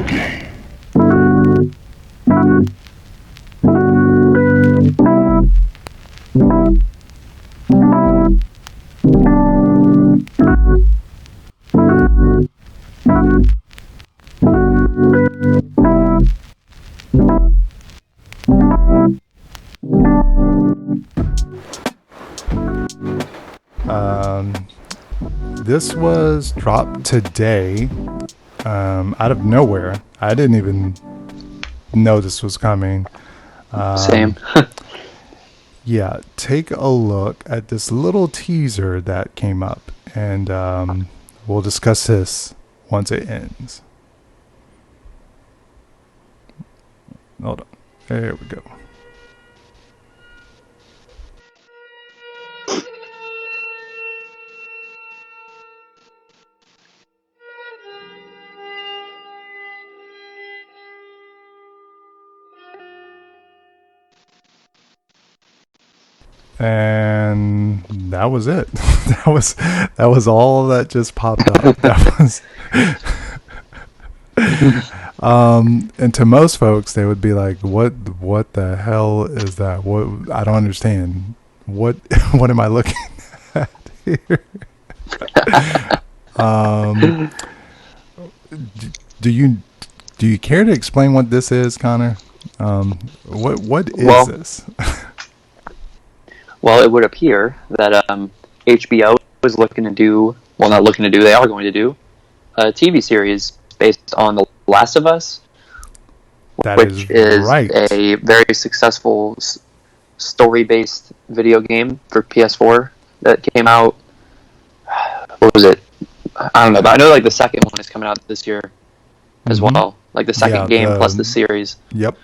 game. This was dropped today, out of nowhere. I didn't even know this was coming. Same. Yeah, take a look at this little teaser that came up, and we'll discuss this once it ends. Hold on. There we go. And that was it. that was all that just popped up. That was and to most folks they would be like, what the hell is that? What, I don't understand. What am I looking at here? Do you care to explain what this is, Connor? What is this? Well, it would appear that HBO is looking to do, well, not looking to do, they are going to do a TV series based on The Last of Us, which is right. a very successful story-based video game for PS4 that came out, what was it? I don't know, but I know like the second one is coming out this year as well. Like the second game plus the series. Yep.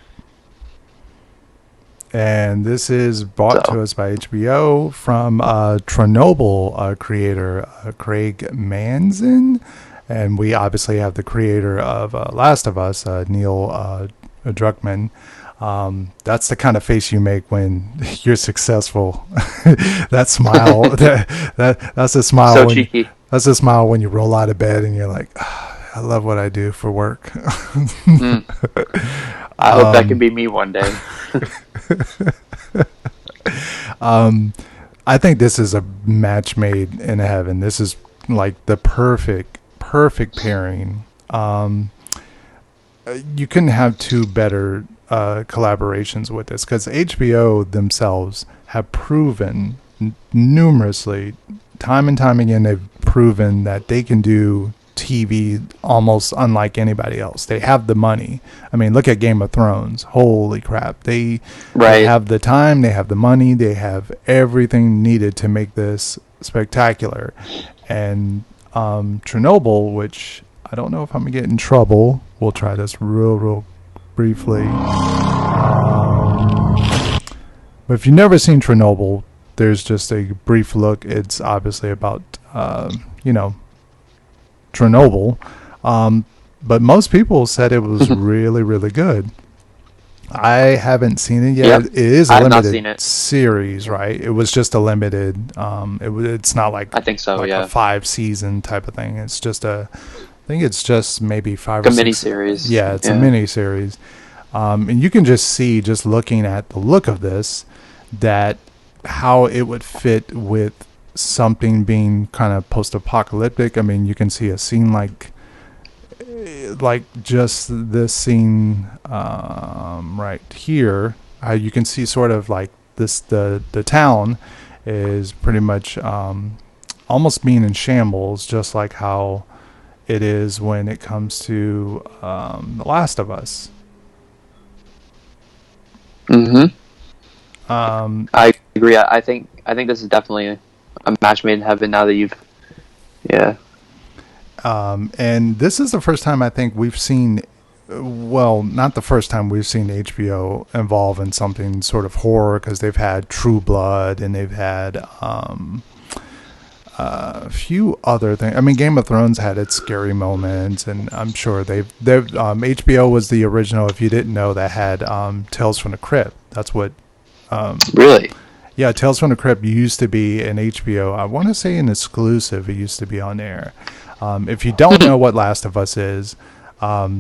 And this is brought to us by HBO from Chernobyl creator Craig Manzin. And we obviously have the creator of Last of Us, Neil Druckmann. That's the kind of face you make when you're successful. That smile, that's a smile. So cheeky. That's a smile when you roll out of bed and you're like, oh, I love what I do for work. I hope that can be me one day. I think this is a match made in heaven. This is like the perfect pairing. You couldn't have two better collaborations with this, because HBO themselves have proven numerously, time and time again, they've proven that they can do TV almost unlike anybody else. They have the money. I mean, look at Game of Thrones. Holy crap. They have the time, they have the money, they have everything needed to make this spectacular. And Chernobyl, which I don't know if I'm going to get in trouble. We'll try this real briefly. But if you've never seen Chernobyl, there's just a brief look. It's obviously about, Chernobyl, but most people said it was really good. I haven't seen it yet. Yep. It is a limited series, right? It was just a limited. It's not like, I think so, like yeah, a 5-season type of thing. It's just I think it's just maybe 5 or 6. A mini series. Yeah, it's a mini series, and you can just see, just looking at the look of this, that how it would fit with something being kind of post-apocalyptic. I mean, you can see a scene like just this scene right here. You can see sort of like this, the town is pretty much almost being in shambles, just like how it is when it comes to The Last of Us. I agree. I think this is definitely a match made in heaven now that you've... Yeah. And this is the first time I think we've seen... Well, not the first time we've seen HBO involved in something sort of horror, because they've had True Blood and they've had a few other things. I mean, Game of Thrones had its scary moments, and I'm sure HBO was the original, if you didn't know, that had Tales from the Crypt. That's what... Really? Yeah, Tales from the Crypt used to be an HBO. I want to say an exclusive. It used to be on air. If you don't know what Last of Us is,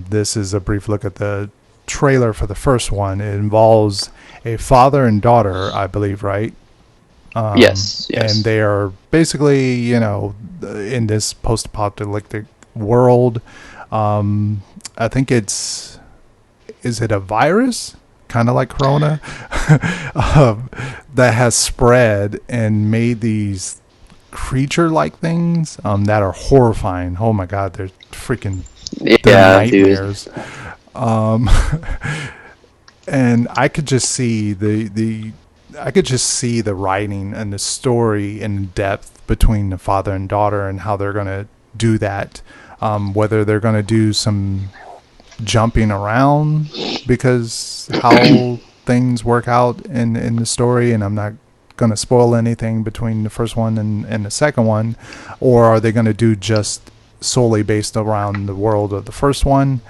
This is a brief look at the trailer for the first one. It involves a father and daughter, I believe, right? Yes. And they are basically, in this post-apocalyptic world. I think is it a virus? Kind of like Corona, that has spread and made these creature-like things that are horrifying. Oh my God, they're freaking they're nightmares. And I could just see the writing and the story in depth between the father and daughter and how they're gonna do that. Whether they're gonna do some jumping around because how things work out in the story, and I'm not going to spoil anything between the first one and the second one, or are they going to do just solely based around the world of the first one?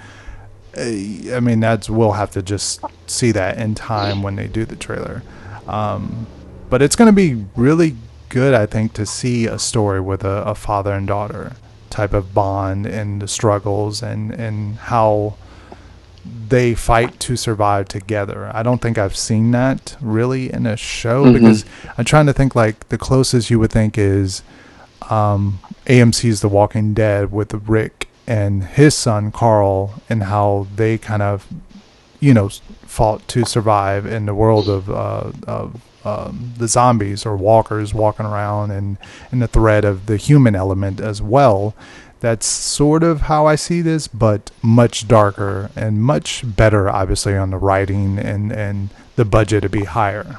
I mean, we'll have to just see that in time when they do the trailer. But it's going to be really good, I think, to see a story with a father and daughter type of bond and the struggles and how they fight to survive together. I don't think I've seen that really in a show, because I'm trying to think, like, the closest you would think is AMC's The Walking Dead with Rick and his son Carl, and how they kind of fought to survive in the world of the zombies or walkers walking around, and the threat of the human element as well. That's sort of how I see this, but much darker and much better, obviously, on the writing and the budget to be higher.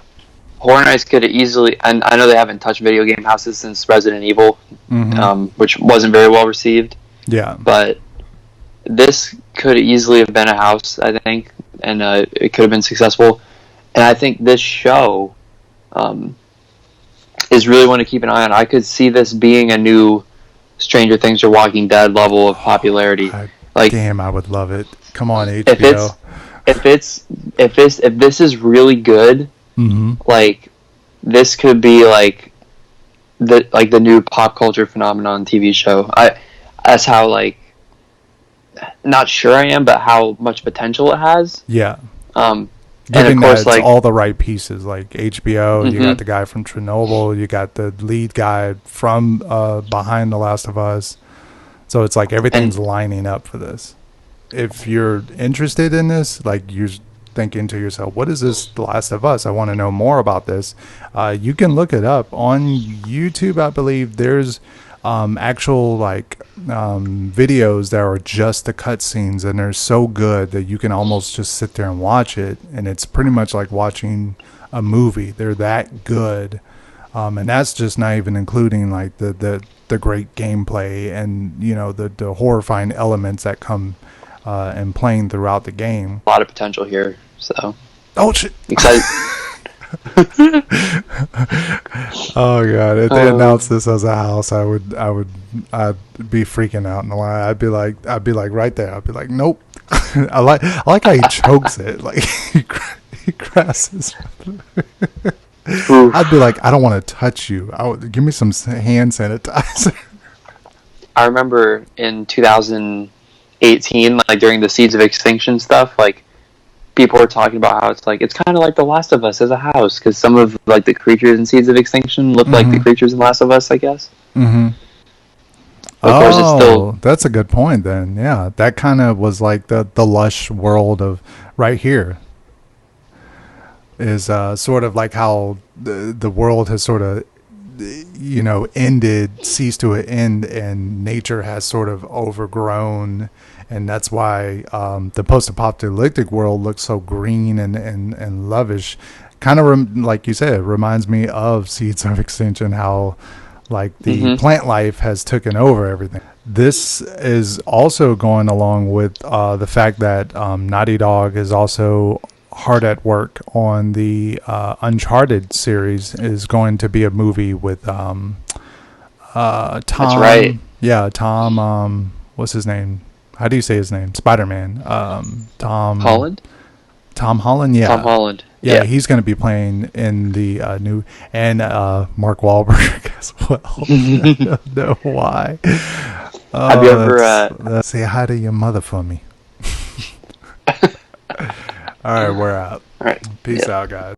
Horror Nights could easily, and I know they haven't touched video game houses since Resident Evil, which wasn't very well received. Yeah. But this could easily have been a house, I think, and it could have been successful. And I think this show is really one to keep an eye on. I could see this being a new Stranger Things or Walking Dead level of popularity. Damn, I would love it. Come on, HBO. If this is really good, like, this could be like the new pop culture phenomenon TV show. That's how, like, not sure I am, but how much potential it has. Yeah. And of course, like, all the right pieces, like HBO, you got the guy from Chernobyl, you got the lead guy from Behind The Last of Us. So it's like everything's lining up for this. If you're interested in this, like, you're thinking to yourself, what is this The Last of Us? I want to know more about this. You can look it up on YouTube. I believe there's actual videos that are just the cutscenes, and they're so good that you can almost just sit there and watch it, and it's pretty much like watching a movie. They're that good, and that's just not even including like the great gameplay and the horrifying elements that come and playing throughout the game. A lot of potential here, so shit, excited. Oh God! If they announced this as a house, I'd be freaking out in the line. I'd be like right there. I'd be like, nope. I like how he chokes it. Like he grasps. I'd be like, I don't want to touch you. Give me some hand sanitizer. I remember in 2018, like during the Seeds of Extinction stuff, like, people were talking about how it's kind of like The Last of Us as a house, because some of like the creatures in Seeds of Extinction look like the creatures in Last of Us, I guess. Of course, it's still... that's a good point then. Yeah, that kind of was like the lush world of right here. Is sort of like how the world has sort of ceased to an end, and nature has sort of overgrown. And that's why the post-apocalyptic world looks so green and lavish. Kind of, like you said, it reminds me of Seeds of Extinction, how like the plant life has taken over everything. This is also going along with the fact that Naughty Dog is also hard at work on the Uncharted series. Is going to be a movie with Tom. That's right. Yeah, Tom. What's his name? How do you say his name? Spider-Man. Tom Holland? Tom Holland, yeah. Tom Holland. Yeah, he's going to be playing in the new... And Mark Wahlberg as well. I don't know why. Have you ever... Say hi to your mother for me. All right, we're out. All right. Peace Yeah. out, guys.